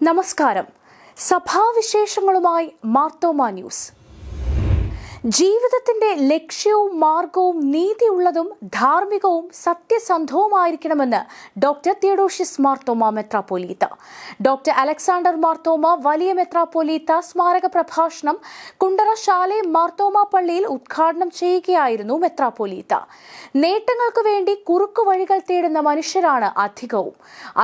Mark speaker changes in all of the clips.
Speaker 1: നമസ്കാരം. സഭാവിശേഷങ്ങളുമായി മാർത്തോമ ന്യൂസ്. ജീവിതത്തിന്റെ ലക്ഷ്യവും മാർഗവും നീതിയുള്ളതും ധാർമ്മികവും സത്യസന്ധവുമായിരിക്കണമെന്ന് ഡോക്ടർ തിയഡോഷ്യസ് മാർത്തോമ മെത്രാപ്പോലീത്ത. ഡോക്ടർ അലക്സാണ്ടർ മാർത്തോമ വലിയ മെത്രാപ്പോലീത്ത സ്മാരക പ്രഭാഷണം കുണ്ടറ ശാലേം മാർത്തോമ പള്ളിയിൽ ഉദ്ഘാടനം ചെയ്യുകയായിരുന്നു മെത്രാപ്പോലീത്ത. നേട്ടങ്ങൾക്ക് വേണ്ടി കുറുക്കുവഴികൾ തേടുന്ന മനുഷ്യരാണ് അധികവും.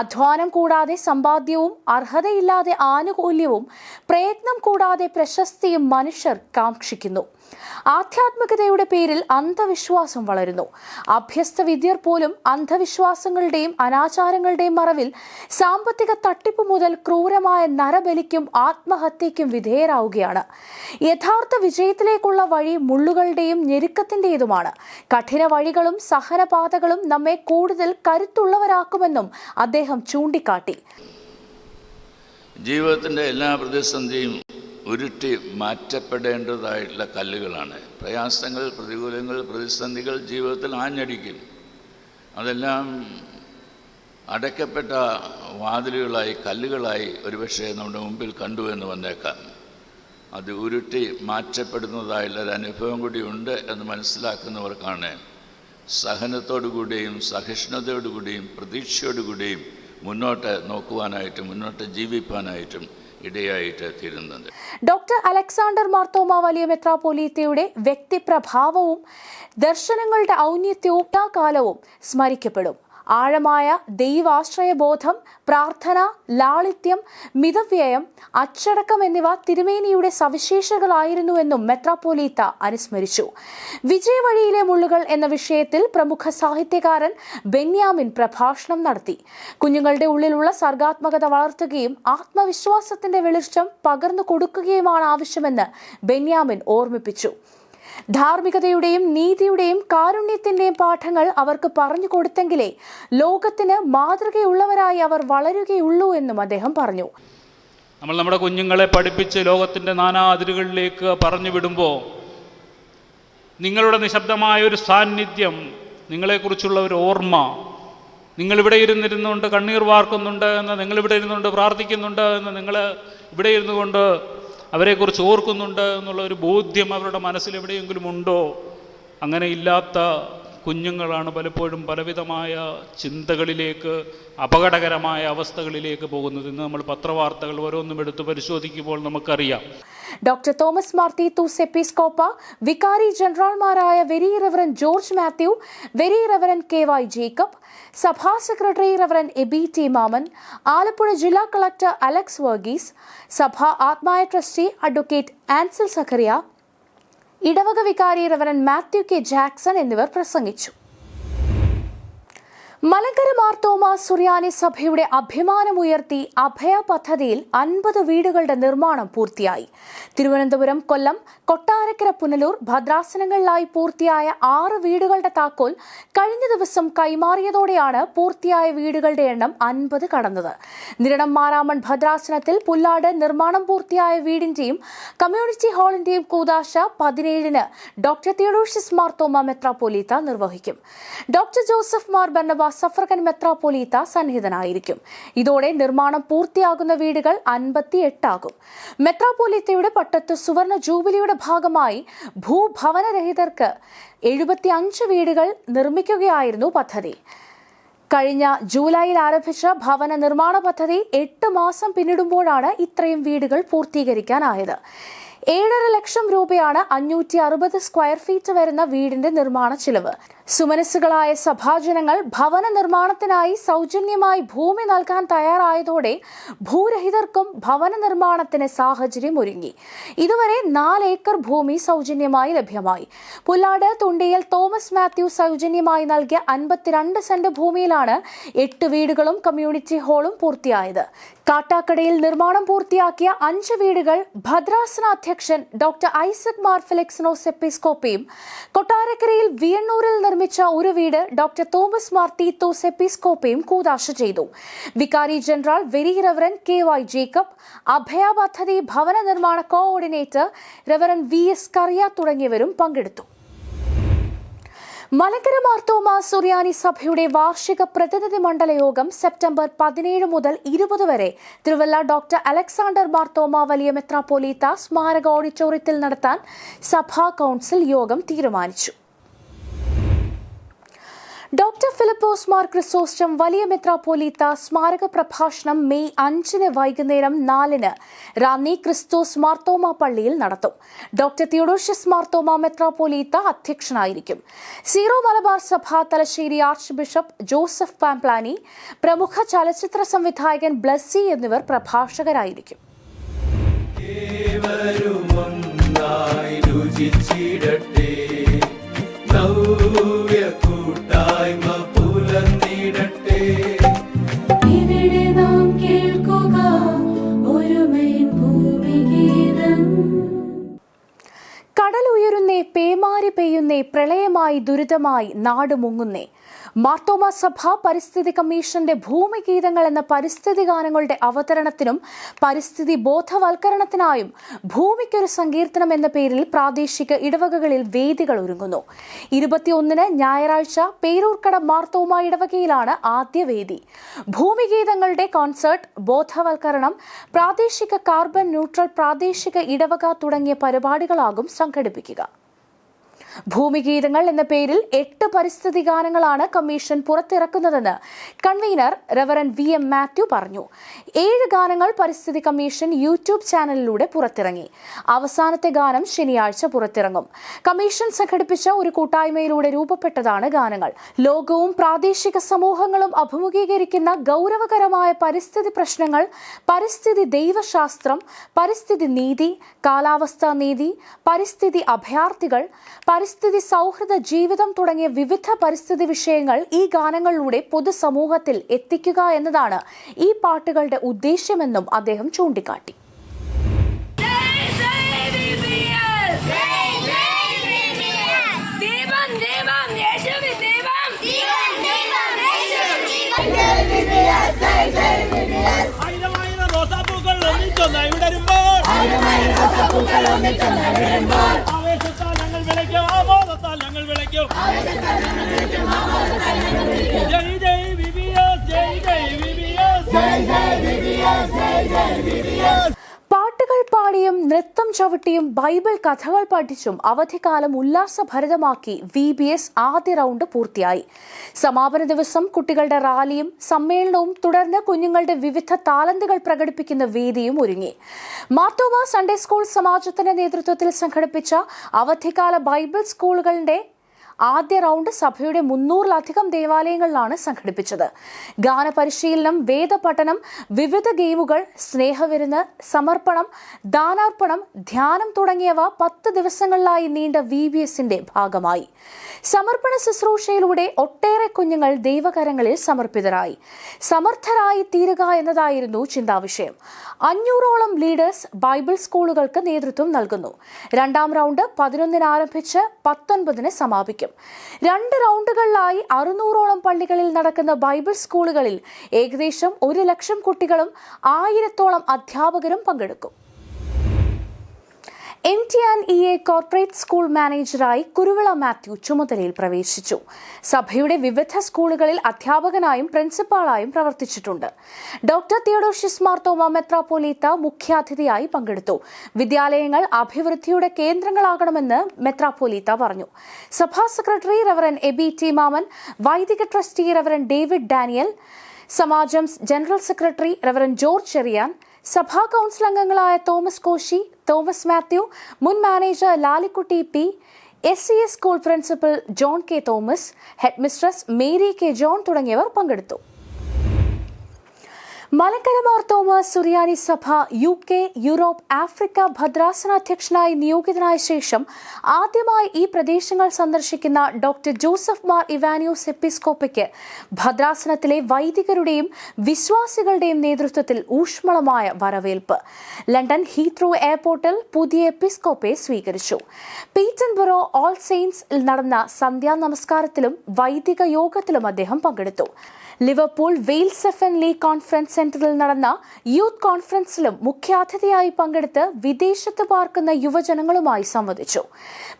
Speaker 1: അധ്വാനം കൂടാതെ സമ്പാദ്യവും അർഹതയില്ലാതെ ആനുകൂല്യവും പ്രയത്നം കൂടാതെ പ്രശസ്തിയും മനുഷ്യർ കാക്ഷിക്കുന്നു. ആധ്യാത്മികതയുടെ പേരിൽ അന്ധവിശ്വാസം വളരുന്നു. അഭ്യസ്ത വിദ്യർ പോലും അന്ധവിശ്വാസങ്ങളുടെയും അനാചാരങ്ങളുടെയും മറവിൽ സാമ്പത്തിക തട്ടിപ്പ് മുതൽ ക്രൂരമായ നരബലിക്കും ആത്മഹത്യയ്ക്കും വിധേയരാവുകയാണ്. യഥാർത്ഥ വിജയത്തിലേക്കുള്ള വഴി മുള്ളുകളുടെയും ഞെരുക്കത്തിന്റേതുമാണ്. കഠിന വഴികളും സഹനപാതകളും നമ്മെ കൂടുതൽ കരുത്തുള്ളവരാക്കുമെന്നും അദ്ദേഹം ചൂണ്ടിക്കാട്ടി.
Speaker 2: ജീവിതത്തിന്റെ എല്ലാ പ്രതിസന്ധിയും ഉരുട്ടി മാറ്റപ്പെടേണ്ടതായിട്ടുള്ള കല്ലുകളാണ്. പ്രയാസങ്ങൾ, പ്രതികൂലങ്ങൾ, പ്രതിസന്ധികൾ ജീവിതത്തിൽ ആഞ്ഞടിക്കും. അതെല്ലാം അടയ്ക്കപ്പെട്ട വാതിലുകളായി, കല്ലുകളായി ഒരുപക്ഷെ നമ്മുടെ മുമ്പിൽ കണ്ടുവെന്ന് വന്നേക്കാം. അത് ഉരുട്ടി മാറ്റപ്പെടുന്നതായുള്ളൊരു അനുഭവം കൂടി ഉണ്ട് എന്ന് മനസ്സിലാക്കുന്നവർക്കാണ് സഹനത്തോടുകൂടിയും സഹിഷ്ണുതയോടുകൂടിയും പ്രതീക്ഷയോടുകൂടിയും മുന്നോട്ട് നോക്കുവാനായിട്ടും മുന്നോട്ട് ജീവിപ്പാനായിട്ടും ഇടയായിട്ട് തീരുന്നത്.
Speaker 1: ഡോക്ടർ അലക്സാണ്ടർ മാർത്തോമ വലിയ മെത്രാപ്പോലീത്തയുടെ വ്യക്തിപ്രഭാവവും ദർശനങ്ങളുടെ ഔന്നത്യവും കാലവും സ്മരിക്കപ്പെടും. ആഴമായ ദൈവാശ്രയബോധം, പ്രാർത്ഥന, ലാളിത്യം, മിതവ്യയം, അച്ചടക്കം എന്നിവ തിരുമേനിയുടെ സവിശേഷതകളായിരുന്നുവെന്നും മെത്രാപ്പോലീത്ത അനുസ്മരിച്ചു. വിജയവഴിയിലെ മുള്ളുകൾ എന്ന വിഷയത്തിൽ പ്രമുഖ സാഹിത്യകാരൻ ബെന്യാമിൻ പ്രഭാഷണം നടത്തി. കുഞ്ഞുങ്ങളുടെ ഉള്ളിലുള്ള സർഗാത്മകത വളർത്തുകയും ആത്മവിശ്വാസത്തിന്റെ വെളിച്ചം പകർന്നു കൊടുക്കുകയുമാണ് ആവശ്യമെന്ന് ബെന്യാമിൻ ഓർമ്മിപ്പിച്ചു. ധാർമ്മികതയുടെയും നീതിയുടെയും കാരുണ്യത്തിന്റെയും പാഠങ്ങൾ അവർക്ക് പറഞ്ഞു കൊടുത്തെങ്കിലേ ലോകത്തിന് മാതൃകയുള്ളവരായി അവർ വളരുകയുള്ളൂ എന്നും അദ്ദേഹം പറഞ്ഞു.
Speaker 3: നമ്മൾ നമ്മുടെ കുഞ്ഞുങ്ങളെ പഠിപ്പിച്ച് ലോകത്തിന്റെ നാനാ അതിരുകളിലേക്ക് പറഞ്ഞു വിടുമ്പോൾ നിങ്ങളുടെ നിശബ്ദമായ ഒരു സാന്നിധ്യം, നിങ്ങളെക്കുറിച്ചുള്ള ഒരു ഓർമ്മ, നിങ്ങളിവിടെ ഇരുന്നിരുന്നുകൊണ്ട് കണ്ണീർ വാർക്കുന്നുണ്ട് എന്ന്, നിങ്ങളിവിടെ ഇരുന്നുകൊണ്ട് പ്രാർത്ഥിക്കുന്നുണ്ട് എന്ന്, നിങ്ങൾ ഇവിടെ ഇരുന്നു കൊണ്ട് അവരെക്കുറിച്ച് ഓർക്കുന്നുണ്ട് എന്നുള്ള ഒരു ബോധ്യം അവരുടെ മനസ്സിൽ എവിടെയെങ്കിലും ഉണ്ടോ? അങ്ങനെ ഇല്ലാത്ത കുഞ്ഞുങ്ങളാണ് പലപ്പോഴും പലവിധമായ ചിന്തകളിലേക്ക്, അപകടകരമായ അവസ്ഥകളിലേക്ക് പോകുന്നത്. ഇന്ന് നമ്മൾ പത്രവാർത്തകൾ ഓരോന്നും എടുത്ത് പരിശോധിക്കുമ്പോൾ നമുക്കറിയാം.
Speaker 1: ഡോക്ടർ തോമസ് മാർ തീത്തൂസ് എപ്പിസ്കോപ്പ, വികാരി ജനറൽമാരായ very reverend George Mathew, very reverend KY Jacob, സഭാ secretary reverend Eby T Mammen, Alappuzha ജില്ലാ കളക്ടർ അലക്സ് വർഗീസ്, സഭാ ആത്മായ ട്രസ്റ്റി അഡ്വക്കേറ്റ് ആൻസൽ സഖറിയ, ഇടവക വികാരി റെവറൻ മാത്യു K ജാക്സൺ എന്നിവർ പ്രസംഗിച്ചു. മലങ്കര മാർത്തോമ സുറിയാനി സഭയുടെ അഭിമാനമുയർത്തി അഭയ പദ്ധതിയിൽ 50 വീടുകളുടെ നിർമ്മാണം പൂർത്തിയായി. തിരുവനന്തപുരം, കൊല്ലം, കൊട്ടാരക്കര, പുനലൂർ ഭദ്രാസനങ്ങളിലായി പൂർത്തിയായ 6 വീടുകളുടെ താക്കോൽ കഴിഞ്ഞ ദിവസം കൈമാറിയതോടെയാണ് പൂർത്തിയായ വീടുകളുടെ എണ്ണം 50 കടന്നത്. നിരണം മാരാമൺ ഭദ്രാസനത്തിൽ പുല്ലാട് നിർമ്മാണം പൂർത്തിയായ വീടിന്റെയും കമ്മ്യൂണിറ്റി ഹാളിന്റെയും കൂദാശ 17-ന് ഡോക്ടർ തിയഡോഷ്യസ് മാർത്തോമ മെത്രാപ്പോലീത്ത നിർവഹിക്കും. Doctor Joseph Mar Barnabas suffragan മെത്രാപ്പോലീത്ത സന്നിഹിതനായിരിക്കും. ഇതോടെ നിർമ്മാണം പൂർത്തിയാകുന്ന വീടുകൾ 58 ആകും. മെത്രാപ്പോലീത്തയുടെ പട്ടത്ത് സുവർണ ജൂബിലിയുടെ ഭാഗമായി ഭൂഭവനരഹിതർക്ക് 75 വീടുകൾ നിർമ്മിക്കുകയായിരുന്നു പദ്ധതി. കഴിഞ്ഞ ജൂലൈയിൽ ആരംഭിച്ച ഭവന നിർമ്മാണ പദ്ധതി 8 മാസം പിന്നിടുമ്പോഴാണ് ഇത്രയും വീടുകൾ പൂർത്തീകരിക്കാനായത്. 7.5 ലക്ഷം രൂപയാണ് 560 സ്ക്വയർ ഫീറ്റ് വരുന്ന വീടിന്റെ നിർമ്മാണ ചിലവ്. സുമനസ്സുകളായ സഭാജനങ്ങൾ ഭവന നിർമ്മാണത്തിനായി സൗജന്യമായി ഭൂമി നൽകാൻ തയ്യാറായതോടെ ഭൂരഹിതർക്കും ഭവന നിർമ്മാണത്തിന് സാഹചര്യം ഒരുങ്ങി. ഇതുവരെ 4 ഏക്കർ ഭൂമി സൗജന്യമായി ലഭ്യമായി. പുല്ലാട് തുണ്ടിയിൽ തോമസ് മാത്യു സൗജന്യമായി നൽകിയ 52 സെന്റ് ഭൂമിയിലാണ് 8 വീടുകളും കമ്മ്യൂണിറ്റി ഹാളും പൂർത്തിയായത്. കാട്ടാക്കടയിൽ നിർമ്മാണം പൂർത്തിയാക്കിയ 5 വീടുകൾ ഭദ്രാസന അധ്യക്ഷൻ ഡോക്ടർ ഐസക് മാർ ഫെലിക്സിനോസ് എപ്പിസ്കോപ്പയും, കൊട്ടാരക്കരയിൽ വിയണ്ണൂരിൽ നിർമ്മിച്ച ഒരു വീട് ഡോക്ടർ തോമസ് മാർ തീത്തോസ് എപ്പിസ്കോപ്പയും കൂദാശ ചെയ്തു. വികാരി general very reverend KY Jacob, അഭയ പദ്ധതി ഭവന നിർമ്മാണ കോഓർഡിനേറ്റർ റെവറൻ VS കറിയ തുടങ്ങിയവരും പങ്കെടുത്തു. മലങ്കര മാർത്തോമാ സുറിയാനി സഭയുടെ വാർഷിക പ്രതിനിധി മണ്ഡല യോഗം സെപ്റ്റംബർ 17 മുതൽ 20 വരെ തിരുവല്ല ഡോക്ടർ അലക്സാണ്ടർ മാർത്തോമാ വലിയ മെത്രാപ്പോലീത്ത സ്മാരക ഓഡിറ്റോറിയത്തിൽ നടത്താൻ സഭാ കൌൺസിൽ യോഗം തീരുമാനിച്ചു. ഡോക്ടർ ഫിലിപ്പോസ് മാർ ക്രിസോസ്റ്റം വലിയ മെത്രാപ്പോലീത്ത സ്മാരക പ്രഭാഷണം മെയ് 5 വൈകുന്നേരം 4 റാന്നി ക്രിസ്തോസ് മാർത്തോമാ പള്ളിയിൽ നടത്തും. ഡോക്ടർ തിയോഡോഷ്യസ് മാർത്തോമാ മെത്രാപ്പോലീത്ത അധ്യക്ഷനായിരിക്കും. സീറോ മലബാർ സഭ Thalassery arch bishop Joseph Pamplany, പ്രമുഖ ചലച്ചിത്ര സംവിധായകൻ ബ്ലസ്സി എന്നിവർ പ്രഭാഷകരായിരിക്കും. കടലുയരുന്നേ, പേമാരി പെയ്യുന്നേ, പ്രളയമായി ദുരിതമായി നാട് മുങ്ങുന്നേ. മാർത്തോമാ സഭ പരിസ്ഥിതി കമ്മീഷന്റെ ഭൂമിഗീതങ്ങൾ എന്ന പരിസ്ഥിതി ഗാനങ്ങളുടെ അവതരണത്തിനും പരിസ്ഥിതി ബോധവൽക്കരണത്തിനായും ഭൂമിക്കൊരു സങ്കീർത്തനം എന്ന പേരിൽ പ്രാദേശിക ഇടവകകളിൽ വേദികൾ ഒരുങ്ങുന്നു. 21 ഞായറാഴ്ച പേരൂർക്കട മാർത്തോമാ ഇടവകയിലാണ് ആദ്യ വേദി. ഭൂമിഗീതങ്ങളുടെ കോൺസേർട്ട്, ബോധവൽക്കരണം, പ്രാദേശിക കാർബൺ ന്യൂട്രൽ പ്രാദേശിക ഇടവക തുടങ്ങിയ പരിപാടികളാകും സംഘടിപ്പിക്കുക. ഭൂമിഗീതങ്ങൾ എന്ന പേരിൽ 8 പരിസ്ഥിതി ഗാനങ്ങളാണ് കമ്മീഷൻ പുറത്തിറക്കുന്നതെന്ന് കൺവീനർ റവറന്റ് VM മാത്യു പറഞ്ഞു. 7 ഗാനങ്ങൾ പരിസ്ഥിതി കമ്മീഷൻ യൂട്യൂബ് ചാനലിലൂടെ പുറത്തിറങ്ങി. അവസാനത്തെ ഗാനം ശനിയാഴ്ച പുറത്തിറങ്ങും. കമ്മീഷൻ സംഘടിപ്പിച്ച ഒരു കൂട്ടായ്മയിലൂടെ രൂപപ്പെട്ടതാണ് ഗാനങ്ങൾ. ലോകവും പ്രാദേശിക സമൂഹങ്ങളും അഭിമുഖീകരിക്കുന്ന ഗൗരവകരമായ പരിസ്ഥിതി പ്രശ്നങ്ങൾ, പരിസ്ഥിതി ദൈവശാസ്ത്രം, പരിസ്ഥിതി നീതി, കാലാവസ്ഥാ നീതി, പരിസ്ഥിതി അഭയാർത്ഥികൾ, പരിസ്ഥിതി സൗഹൃദ ജീവിതം തുടങ്ങിയ വിവിധ പരിസ്ഥിതി വിഷയങ്ങൾ ഈ ഗാനങ്ങളിലൂടെ പൊതുസമൂഹത്തിൽ എത്തിക്കുക എന്നതാണ് ഈ പാട്ടുകളുടെ ഉദ്ദേശ്യമെന്നും അദ്ദേഹം ചൂണ്ടിക്കാട്ടി. പാട്ടുകൾ പാടിയും നൃത്തം ചവിട്ടിയും ബൈബിൾ കഥകൾ പഠിച്ചും അവധിക്കാലം ഉല്ലാസഭരിതമാക്കി VBS ആദ്യ റൗണ്ട് പൂർത്തിയായി. സമാപന ദിവസം കുട്ടികളുടെ റാലിയും സമ്മേളനവും തുടർന്ന് കുഞ്ഞുങ്ങളുടെ വിവിധ താലന്തുകൾ പ്രകടിപ്പിക്കുന്ന വേദിയും ഒരുങ്ങി. മാർത്തോമാ സൺഡേ സ്കൂൾ സമാജത്തിന്റെ നേതൃത്വത്തിൽ സംഘടിപ്പിച്ച അവധിക്കാല ബൈബിൾ സ്കൂളുകളുടെ ആദ്യ റൗണ്ട് സഭയുടെ 300-ലധികം ദേവാലയങ്ങളിലാണ് സംഘടിപ്പിച്ചത്. ഗാനപരിശീലനം, വേദപഠനം, വിവിധ ഗെയിമുകൾ, സ്നേഹവിരുന്ന്, സമർപ്പണം, ദാനാർപ്പണം, ധ്യാനം തുടങ്ങിയവ 10 ദിവസങ്ങളിലായി നീണ്ട VBSന്റെ ഭാഗമായി. സമർപ്പണ ശുശ്രൂഷയിലൂടെ ഒട്ടേറെ കുഞ്ഞുങ്ങൾ ദൈവകരങ്ങളിൽ സമർപ്പിതരായി. സമർത്ഥരായി തീരുക എന്നതായിരുന്നു ചിന്താവിഷയം. 500ഓളം ലീഡേഴ്സ് ബൈബിൾ സ്കൂളുകൾക്ക് നേതൃത്വം നൽകുന്നു. 2ാം റൗണ്ട് 11 ആരംഭിച്ച് 19 സമാപിക്കും. 2 റൗണ്ടുകളിലായി 600ഓളം പള്ളികളിൽ നടക്കുന്ന ബൈബിൾ സ്കൂളുകളിൽ ഏകദേശം 1 ലക്ഷം കുട്ടികളും 1000ഓളം അധ്യാപകരും പങ്കെടുക്കും. MTNEA കോർപ്പറേറ്റ് സ്കൂൾ മാനേജറായി കുരുവിള മാത്യു ചുമതലയിൽ പ്രവേശിച്ചു. സഭയുടെ വിവിധ സ്കൂളുകളിൽ അധ്യാപകനായും പ്രിൻസിപ്പാളായും പ്രവർത്തിച്ചിട്ടുണ്ട്. ഡോക്ടർ തിയോഡോഷ്യസ് മാർത്തോമാ മെത്രാപ്പോലീത്ത മുഖ്യാതിഥിയായി പങ്കെടുത്തു. വിദ്യാലയങ്ങൾ അഭിവൃദ്ധിയുടെ കേന്ദ്രങ്ങളാകണമെന്ന് മെത്രാപ്പോലീത്ത പറഞ്ഞു. സഭാ secretary reverend AB T Mammen, വൈദിക ട്രസ്റ്റി റവറന്റ് ഡേവിഡ് ഡാനിയൽ, സമാജം general secretary reverend George Cherian, സഭാ കൌൺസിൽ അംഗങ്ങളായ തോമസ് കോശി, തോമസ് മാത്യു, മുൻ manager Lalikutty P, SCS school principal John K Thomas, head mistress Mary K John തുടങ്ങിയവർ പങ്കെടുത്തു. മലങ്കര മാർത്തോമാ സുറിയാനി സഭ UK, യൂറോപ്പ്, ആഫ്രിക്ക ഭദ്രാസനാധ്യക്ഷനായി നിയോഗിതനായ ശേഷം ആദ്യമായി ഈ പ്രദേശങ്ങൾ സന്ദർശിക്കുന്ന ഡോക്ടർ ജോസഫ് മാർ ഇവാനിയോസ് എപ്പിസ്കോപ്പയ്ക്ക് ഭദ്രാസനത്തിലെ വൈദികരുടെയും വിശ്വാസികളുടെയും നേതൃത്വത്തിൽ ഊഷ്മളമായ വരവേൽപ്പ്. ലണ്ടൻ ഹീത്രോ എയർപോർട്ടിൽ പുതിയ എപ്പിസ്കോപ്പയെ സ്വീകരിച്ചു. പീറ്റൻബറോ ഓൾ സെയിൻറ്റ്സിൽ നടന്ന സന്ധ്യാ നമസ്കാരത്തിലും വൈദിക യോഗത്തിലും അദ്ദേഹം പങ്കെടുത്തു. Liverpool Wales FN league conference സെന്ററിൽ നടന്ന യൂത്ത് കോൺഫറൻസിലും മുഖ്യാതിഥിയായി പങ്കെടുത്ത് വിദേശത്ത് പാർക്കുന്ന യുവജനങ്ങളുമായി സംവദിച്ചു.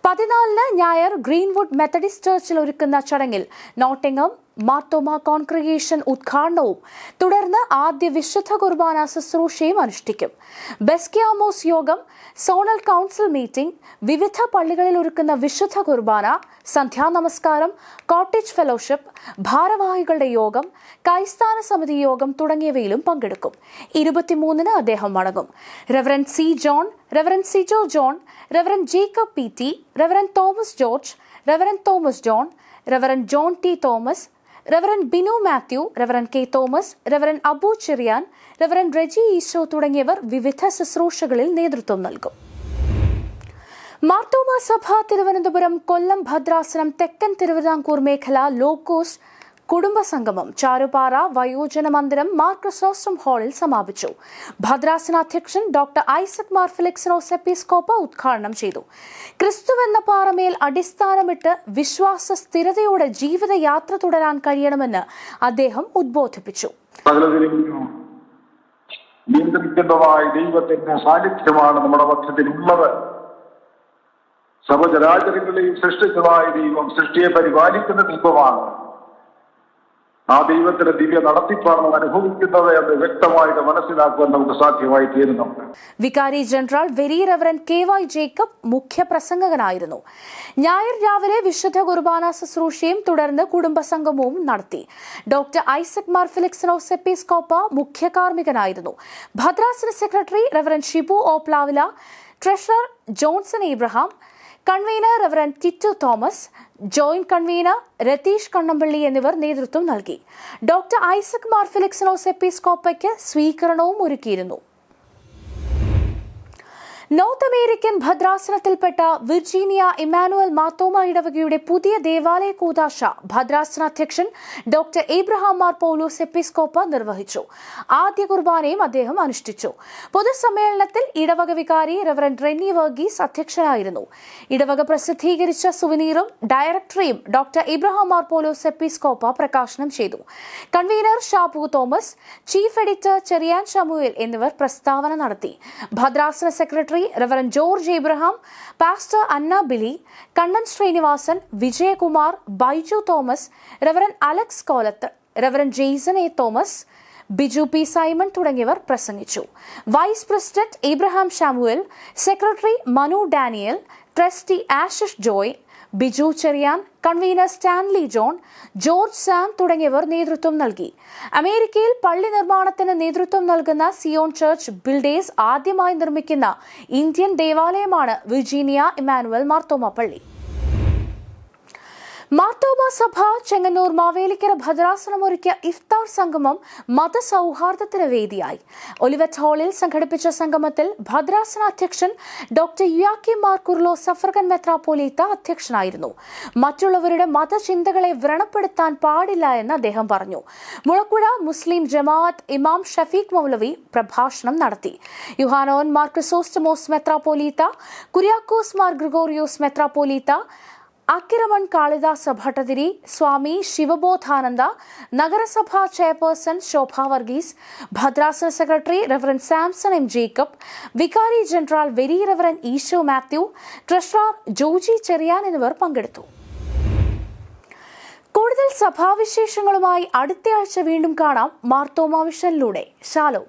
Speaker 1: 14-ന് ഞായർ ഗ്രീൻവുഡ് മെത്തഡിസ്റ്റ് ചർച്ചിൽ ഒരുക്കുന്ന ചടങ്ങിൽ നോട്ടിംഗം മാർത്തോമ കോൺഗ്രിഗേഷൻ ഉദ്ഘാടനവും തുടർന്ന് ആദ്യ വിശുദ്ധ കുർബാന ശുശ്രൂഷയും അനുഷ്ഠിക്കും. ബെസ്കിയാമോസ് യോഗം, സോണൽ കൗൺസിൽ മീറ്റിംഗ്, വിവിധ പള്ളികളിൽ ഒരുക്കുന്ന വിശുദ്ധ കുർബാന, സന്ധ്യാനമസ്കാരം, കോട്ടേജ് ഫെലോഷിപ്പ്, ഭാരവാഹികളുടെ യോഗം, കൈസ്ഥാന സമിതി യോഗം തുടങ്ങിയവയിലും പങ്കെടുക്കും. 23-ന് അദ്ദേഹം മടങ്ങും. Reverend C John, reverend Sijo John, reverend Jacob P T, reverend Thomas George, reverend Thomas John, reverend John T Thomas, reverend Binu Mathew, reverend K Thomas, reverend Abu Cherian, reverend Reji Eesho തുടങ്ങിയവർ വിവിധ ശുശ്രൂഷകളിൽ നേതൃത്വം നൽകും. മാർത്തോമ സഭ തിരുവനന്തപുരം, കൊല്ലം, ഭദ്രാസനം, തെക്കൻ തിരുവിതാംകൂർ മേഖല ലോക്കോസ് കുടുംബസംഗമം ചാരുപാറ വയോജന മന്ദിരം മാർ ക്രിസോസ്റ്റം ഹാളിൽ സമാപിച്ചു. ഭദ്രാസന അധ്യക്ഷൻ ഡോക്ടർ ഐസക് മാർ ഫിലിക്സിനോസ് എപ്പിസ്കോപ്പ ഉദ്ഘാടനം ചെയ്തു. ക്രിസ്തുവെന്ന പാറമേൽ അടിസ്ഥാനമിട്ട് വിശ്വാസ സ്ഥിരതയോടെ ജീവിതയാത്ര തുടരാൻ കഴിയണമെന്ന് അദ്ദേഹം ഉദ്ബോധിപ്പിച്ചു.
Speaker 4: നിയന്ത്രിക്കുന്നതായ ദൈവത്തിന്റെ സാന്നിധ്യമാണ് നമ്മുടെ പക്ഷത്തിലുള്ളത്. സർവ്വചരാചരങ്ങളെയും സൃഷ്ടിച്ചതായ ദൈവം സൃഷ്ടിയെ പരിപാലിക്കുന്ന ദൈവമാണ്. ആ ദൈവത്തിന്റെ ദിവ്യ നടത്തിപ്പാണ് അനുഭവിക്കുന്നത് എന്ന് വ്യക്തമായിട്ട് മനസ്സിലാക്കുവാൻ നമുക്ക് സാധ്യമായി തീരുന്നുണ്ട്.
Speaker 1: വികാരി general very reverend KY Jacob മുഖ്യപ്രസംഗകനായിരുന്നു. ഞായർ രാവിലെ വിശുദ്ധ കുർബാന ശുശ്രൂഷയും തുടർന്ന് കുടുംബസംഗമവും നടത്തി. ഡോക്ടർ ഐസക് മാർ ഫിലിക്സിനോസ് എപ്പിസ്കോപ്പ മുഖ്യ കാർമ്മികനായിരുന്നു. ഭദ്രാസന secretary reverend Shibu Oplavila, treasurer Johnson Ibrahim, convener reverend Tittu Thomas, joint convener Ratheesh Kannampally എന്നിവർ നേതൃത്വം നൽകി. ഡോക്ടർ ഐസക് മാർ ഫിലിക്സിനോസ് എപ്പിസ്കോപ്പയ്ക്ക് സ്വീകരണവും ഒരുക്കിയിരുന്നു. നോർത്ത് അമേരിക്കൻ ഭദ്രാസനത്തിൽപ്പെട്ട വിർജീനിയ ഇമ്മാനുവൽ മാർത്തോമ ഇടവകയുടെ പുതിയ ദേവാലയ കൂദാശ ഭദ്രാസന അധ്യക്ഷൻ ഡോക്ടർ ഏബ്രഹാം മാർ പൗലോസ് എപ്പിസ്കോപ്പ നിർവഹിച്ചു. ആദ്യ കുർബാനയും അദ്ദേഹം അനുഷ്ഠിച്ചു. പൊതുസമ്മേളനത്തിൽ ഇടവക വികാരി റെവറൻഡ് റെന്നി വർഗീസ് അധ്യക്ഷനായിരുന്നു. ഇടവക പ്രസിദ്ധീകരിച്ച സുവനീറും ഡയറക്ടറിയും ഡോക്ടർ ഏബ്രഹാം മാർ പൗലോസ് എപ്പിസ്കോപ്പ പ്രകാശനം ചെയ്തു. Convener Shabu Thomas, chief editor Cherian Shamuel എന്നിവർ പ്രസ്താവന നടത്തി. ഭദ്രാസന secretary reverend George Abraham, pastor Anna Billy, Kannan Sreenivasan, Vijayakumar, Baiju Thomas, reverend Alex Kolath, reverend Jason A Thomas, Biju P Simon തുടങ്ങിയവർ പ്രസംഗിച്ചു. Vice president Abraham Shamuel, secretary Manu Daniel, trustee Ashish Joy, Biju Cherian, convener Stanley John, George Sam തുടങ്ങിയവർ നേതൃത്വം നൽകി. അമേരിക്കയിൽ പള്ളി നിർമ്മാണത്തിന് നേതൃത്വം നൽകുന്ന സിയോൺ ചർച്ച് ബിൽഡേഴ്സ് ആദ്യമായി നിർമ്മിക്കുന്ന ഇന്ത്യൻ ദേവാലയമാണ് വിർജീനിയ ഇമ്മാനുവൽ മാർത്തോമ പള്ളി. മാർത്തോമ സഭ ചെങ്ങന്നൂർ മാവേലിക്കര ഭദ്രാസനമൊരുക്കിയ ഇഫ്താർ സംഗമം മതസൗഹാർദ്ദത്തിന് വേദിയായി. ഒലിവറ്റ് ഹാളിൽ സംഘടിപ്പിച്ച സംഗമത്തിൽ ഭദ്രാസന അധ്യക്ഷൻ ഡോക്ടർ യുയാക്കിം മാർ കുർലോ സഫർഗൻ മെത്രാപ്പോലീത്ത അധ്യക്ഷനായിരുന്നു. മറ്റുള്ളവരുടെ മതചിന്തകളെ വ്രണപ്പെടുത്താൻ പാടില്ല എന്ന് അദ്ദേഹം പറഞ്ഞു. മുളക്കുഴ മുസ്ലിം ജമാഅത്ത് ഇമാം ഷഫീഖ് മൗലവി പ്രഭാഷണം നടത്തി. യുഹാനോൻ മാർ ക്രിസോസ്റ്റമോസ് മെത്രാപ്പോലീത്ത, കുര്യാക്കോസ് മാർ ഗ്രിഗോറിയോസ് മെത്രാപ്പോലീത്ത, അക്കിരമൺ കാളിദാസ ഭട്ടതിരി, സ്വാമി ശിവബോധാനന്ദ, നഗരസഭാ ചെയർപേഴ്സൺ ശോഭ വർഗീസ്, ഭദ്രാസന secretary reverend Samson M Jacob, വികാരി general very reverend Eesho Mathew, treasurer Joji Cherian എന്നിവർ പങ്കെടുത്തു. കൂടുതൽ സഭാവിശേഷങ്ങളുമായി അടുത്തയാഴ്ച വീണ്ടും കാണാം മാർത്തോമ വിഷനിലൂടെ. ശാലോം.